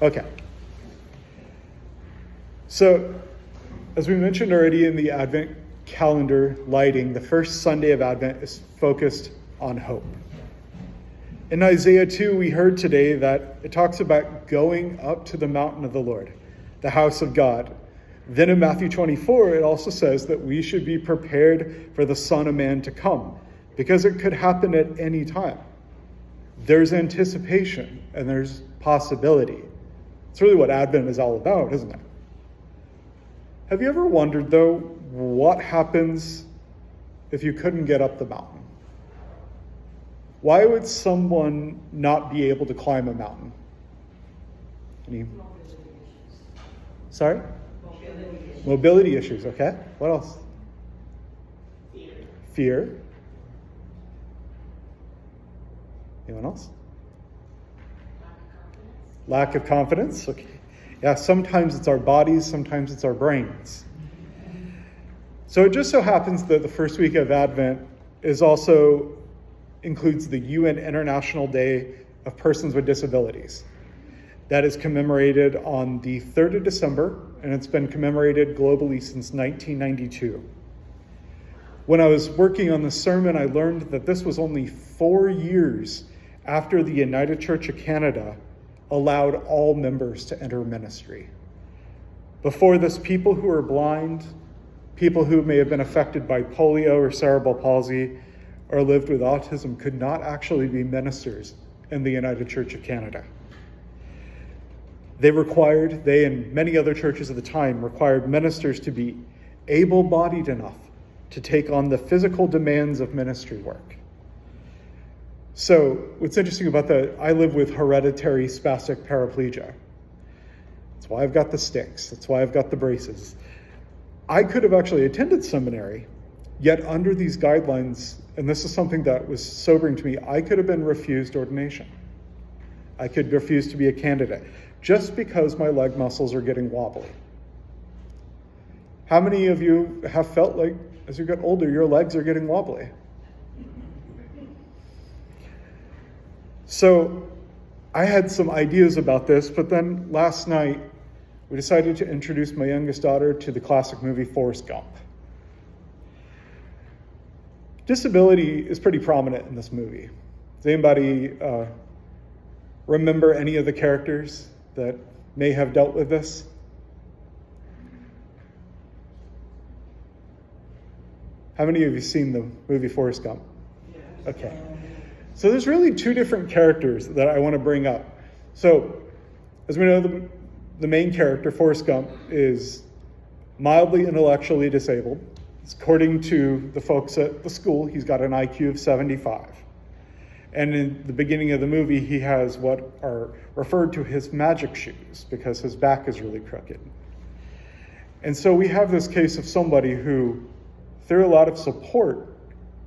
Okay. So, as we mentioned already in the Advent calendar lighting, the first Sunday of Advent is focused on hope. In Isaiah 2, we heard today that it talks about going up to the mountain of the Lord, the house of God. Then in Matthew 24, it also says that we should be prepared for the Son of Man to come, because it could happen at any time. There's anticipation and there's possibility. It's really what Advent is all about, isn't it? Have you ever wondered, though, what happens if you couldn't get up the mountain? Why would someone not be able to climb a mountain? Sorry? Mobility issues, okay. What else? Fear. Anyone else? Lack of confidence. Okay. Yeah, sometimes it's our bodies, sometimes it's our brains. So it just so happens that the first week of Advent includes the UN International Day of Persons with Disabilities. That is commemorated on the 3rd of December, and it's been commemorated globally since 1992. When I was working on the sermon, I learned that this was only 4 years after the United Church of Canada allowed all members to enter ministry. Before this, people who were blind, people who may have been affected by polio or cerebral palsy, or lived with autism could not actually be ministers in the United Church of Canada. They and many other churches at the time required ministers to be able-bodied enough to take on the physical demands of ministry work. So what's interesting about that, I live with hereditary spastic paraplegia. That's why I've got the sticks. That's why I've got the braces. I could have actually attended seminary, yet under these guidelines, and this is something that was sobering to me, I could have been refused ordination. I could refuse to be a candidate just because my leg muscles are getting wobbly. How many of you have felt like as you get older, your legs are getting wobbly? So I had some ideas about this, but then last night we decided to introduce my youngest daughter to the classic movie Forrest Gump. Disability is pretty prominent in this movie. Does anybody remember any of the characters that may have dealt with this? How many of you seen the movie Forrest Gump? Okay. So there's really 2 different characters that I want to bring up. So, as we know, the main character, Forrest Gump, is mildly intellectually disabled. According to the folks at the school, he's got an IQ of 75. And in the beginning of the movie, he has what are referred to as magic shoes because his back is really crooked. And so we have this case of somebody who, through a lot of support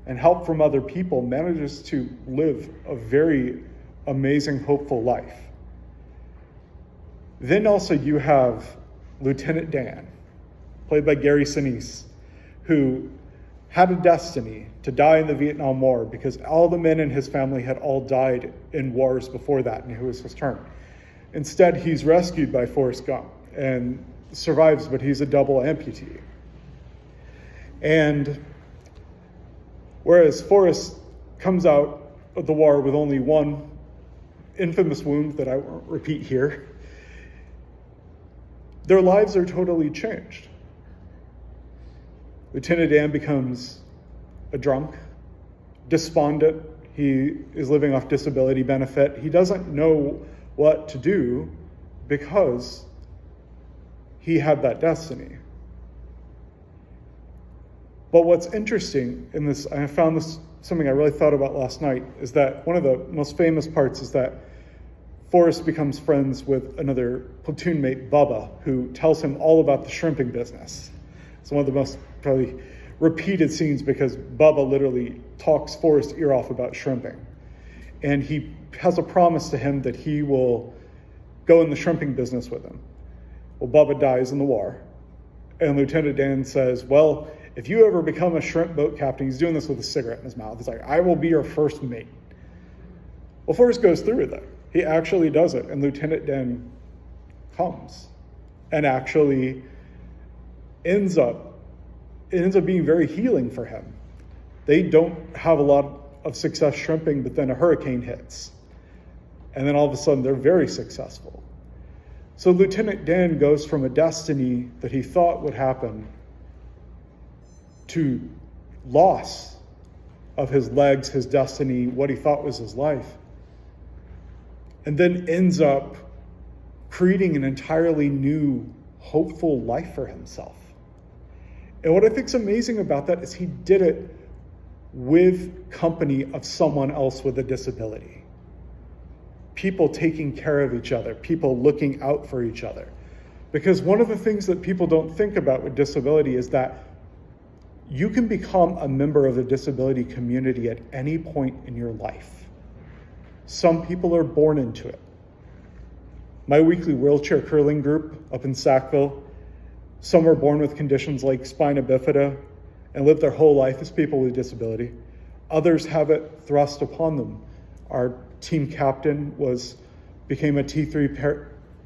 and help from other people, manages to live a very amazing, hopeful life. Then also you have Lieutenant Dan, played by Gary Sinise, who had a destiny to die in the Vietnam War because all the men in his family had all died in wars before that, and it was his turn. Instead, he's rescued by Forrest Gump and survives, but he's a double amputee. And whereas Forrest comes out of the war with only one infamous wound that I won't repeat here, their lives are totally changed. Lieutenant Dan becomes a drunk, despondent. He is living off disability benefit. He doesn't know what to do because he had that destiny. But what's interesting in this, I found this something I really thought about last night, is that one of the most famous parts is that Forrest becomes friends with another platoon mate, Bubba, who tells him all about the shrimping business. It's one of the most probably repeated scenes because Bubba literally talks Forrest's ear off about shrimping. And he has a promise to him that he will go in the shrimping business with him. Well, Bubba dies in the war. And Lieutenant Dan says, well, if you ever become a shrimp boat captain, he's doing this with a cigarette in his mouth. It's like, I will be your first mate. Well, Forrest goes through with it. He actually does it. And Lieutenant Dan comes and actually ends up being very healing for him. They don't have a lot of success shrimping, but then a hurricane hits. And then all of a sudden they're very successful. So Lieutenant Dan goes from a destiny that he thought would happen to loss of his legs, his destiny, what he thought was his life, and then ends up creating an entirely new, hopeful life for himself. And what I think is amazing about that is he did it with company of someone else with a disability. People taking care of each other, people looking out for each other. Because one of the things that people don't think about with disability is that you can become a member of the disability community at any point in your life. Some people are born into it. My weekly wheelchair curling group up in Sackville, some were born with conditions like spina bifida and live their whole life as people with disability. Others have it thrust upon them. Our team captain became a T3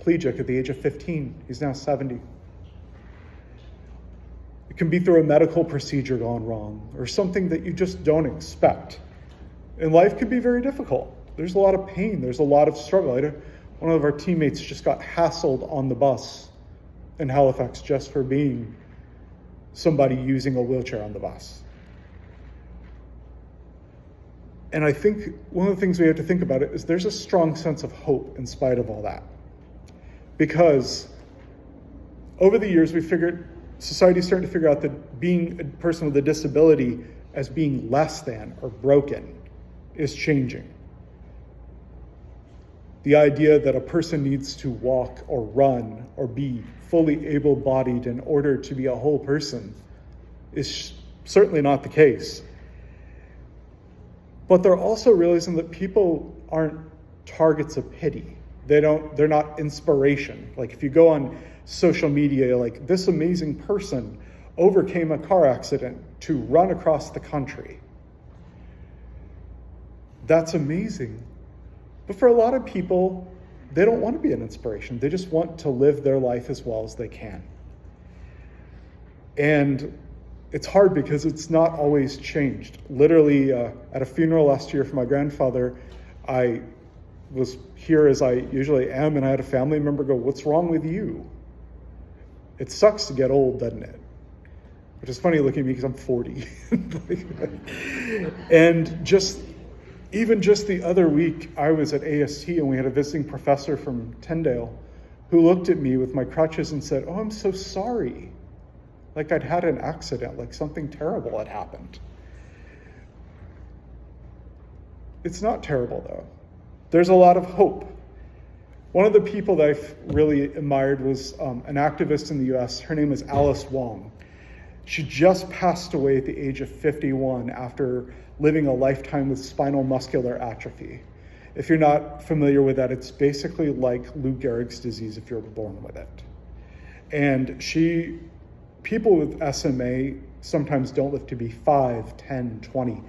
paraplegic at the age of 15. He's now 70. It can be through a medical procedure gone wrong or something that you just don't expect. And life can be very difficult. There's a lot of pain. There's a lot of struggle. One of our teammates just got hassled on the bus in Halifax just for being somebody using a wheelchair on the bus. And I think one of the things we have to think about it is there's a strong sense of hope in spite of all that. Because over the years, society's starting to figure out that being a person with a disability as being less than or broken is changing. The idea that a person needs to walk or run or be fully able-bodied in order to be a whole person is certainly not the case. But they're also realizing that people aren't targets of pity. They're not inspiration. Like if you go on social media, like this amazing person overcame a car accident to run across the country. That's amazing. But for a lot of people, they don't want to be an inspiration. They just want to live their life as well as they can. And it's hard because it's not always changed. Literally, at a funeral last year for my grandfather, I was here as I usually am, and I had a family member go, "What's wrong with you?" It sucks to get old, doesn't it? Which is funny looking at me because I'm 40. And even just the other week, I was at AST and we had a visiting professor from Tyndale who looked at me with my crutches and said, "Oh, I'm so sorry." Like I'd had an accident, like something terrible had happened. It's not terrible though. There's a lot of hope. One of the people that I've really admired was an activist in the US. Her name is Alice Wong. She just passed away at the age of 51 after living a lifetime with spinal muscular atrophy. If you're not familiar with that, it's basically like Lou Gehrig's disease if you're born with it. And people with SMA sometimes don't live to be 5, 10, 20.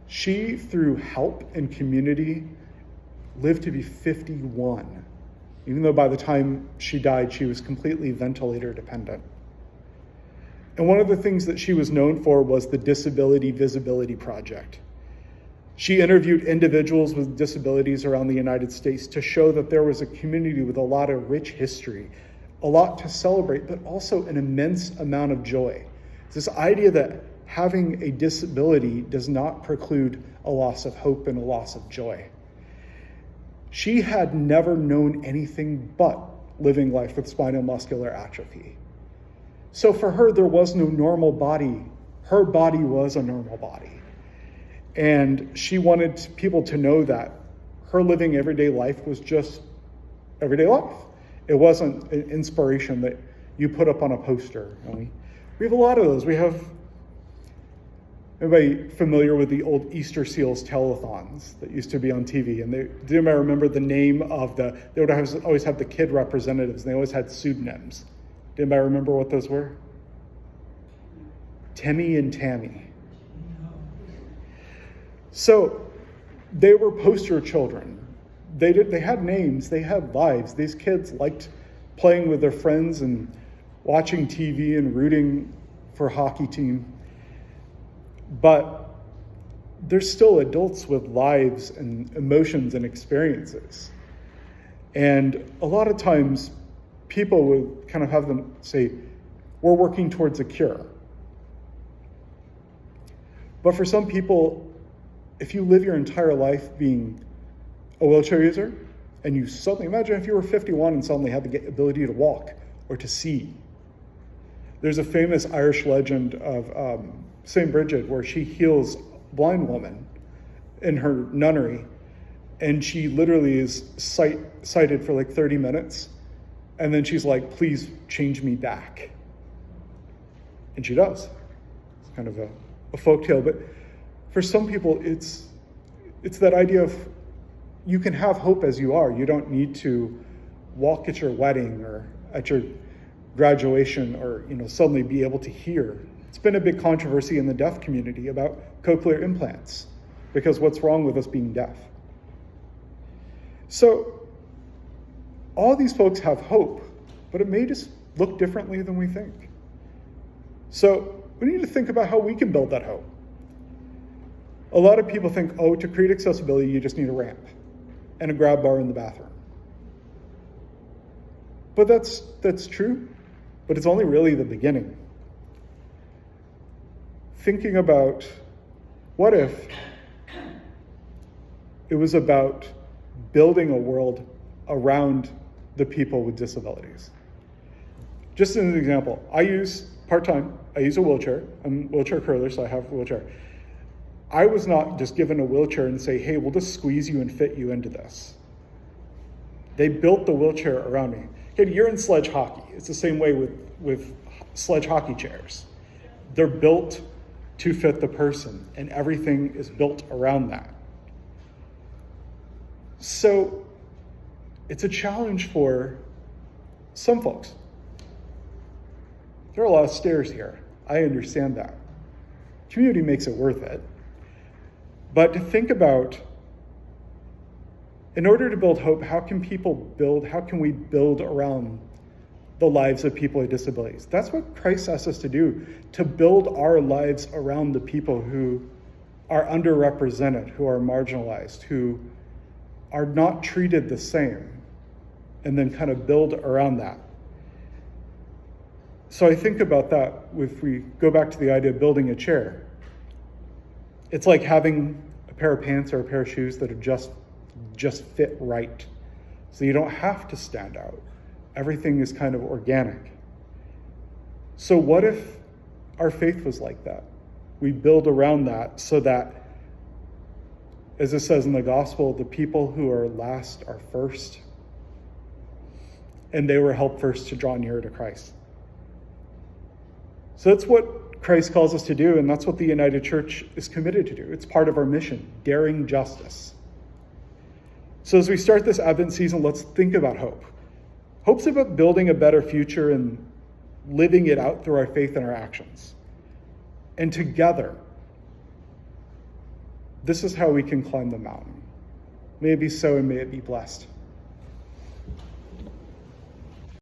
She, through help and community, lived to be 51, even though by the time she died, she was completely ventilator dependent. And one of the things that she was known for was the Disability Visibility Project. She interviewed individuals with disabilities around the United States to show that there was a community with a lot of rich history, a lot to celebrate, but also an immense amount of joy. It's this idea that having a disability does not preclude a loss of hope and a loss of joy. She had never known anything but living life with spinal muscular atrophy. So for her, there was no normal body. Her body was a normal body. And she wanted people to know that her living everyday life was just everyday life. It wasn't an inspiration that you put up on a poster. We have a lot of those. We have, anybody familiar with the old Easter Seals telethons that used to be on TV? And do anybody remember the name of they would always have the kid representatives, and they always had pseudonyms. Did anybody remember what those were? Timmy and Tammy. So they were poster children. They had names, they had lives. These kids liked playing with their friends and watching TV and rooting for a hockey team. But they're still adults with lives and emotions and experiences. And a lot of times people would kind of have them say, we're working towards a cure. But for some people, if you live your entire life being a wheelchair user, and you suddenly, imagine if you were 51 and suddenly had the ability to walk or to see. There's a famous Irish legend of St. Bridget where she heals a blind woman in her nunnery, and she literally is sighted for like 30 minutes, and then she's like, please change me back. And she does. It's kind of a folktale, but for some people, it's that idea of you can have hope as you are. You don't need to walk at your wedding or at your graduation or suddenly be able to hear. It's been a big controversy in the deaf community about cochlear implants, because what's wrong with us being deaf? So all these folks have hope, but it may just look differently than we think. So we need to think about how we can build that hope. A lot of people think, to create accessibility, you just need a ramp and a grab bar in the bathroom. But that's true, but it's only really the beginning. Thinking about, what if it was about building a world around the people with disabilities? Just as an example, I use a wheelchair. I'm a wheelchair curler, so I have a wheelchair. I was not just given a wheelchair and say, hey, we'll just squeeze you and fit you into this. They built the wheelchair around me. Okay, you're in sledge hockey. It's the same way with sledge hockey chairs. They're built to fit the person, and everything is built around that. So it's a challenge for some folks. There are a lot of stairs here. I understand that. Community makes it worth it. But to think about, in order to build hope, how can we build around the lives of people with disabilities? That's what Christ asks us to do, to build our lives around the people who are underrepresented, who are marginalized, who are not treated the same, and then kind of build around that. So I think about that, if we go back to the idea of building a chair. It's like having a pair of pants or a pair of shoes that are just fit right. So you don't have to stand out. Everything is kind of organic. So what if our faith was like that? We build around that so that, as it says in the gospel, the people who are last are first. And they were helped first to draw nearer to Christ. So that's what Christ calls us to do, and that's what the United Church is committed to do. It's part of our mission, daring justice. So as we start this Advent season, let's think about hope. Hope's about building a better future and living it out through our faith and our actions. And together, this is how we can climb the mountain. May it be so, and may it be blessed.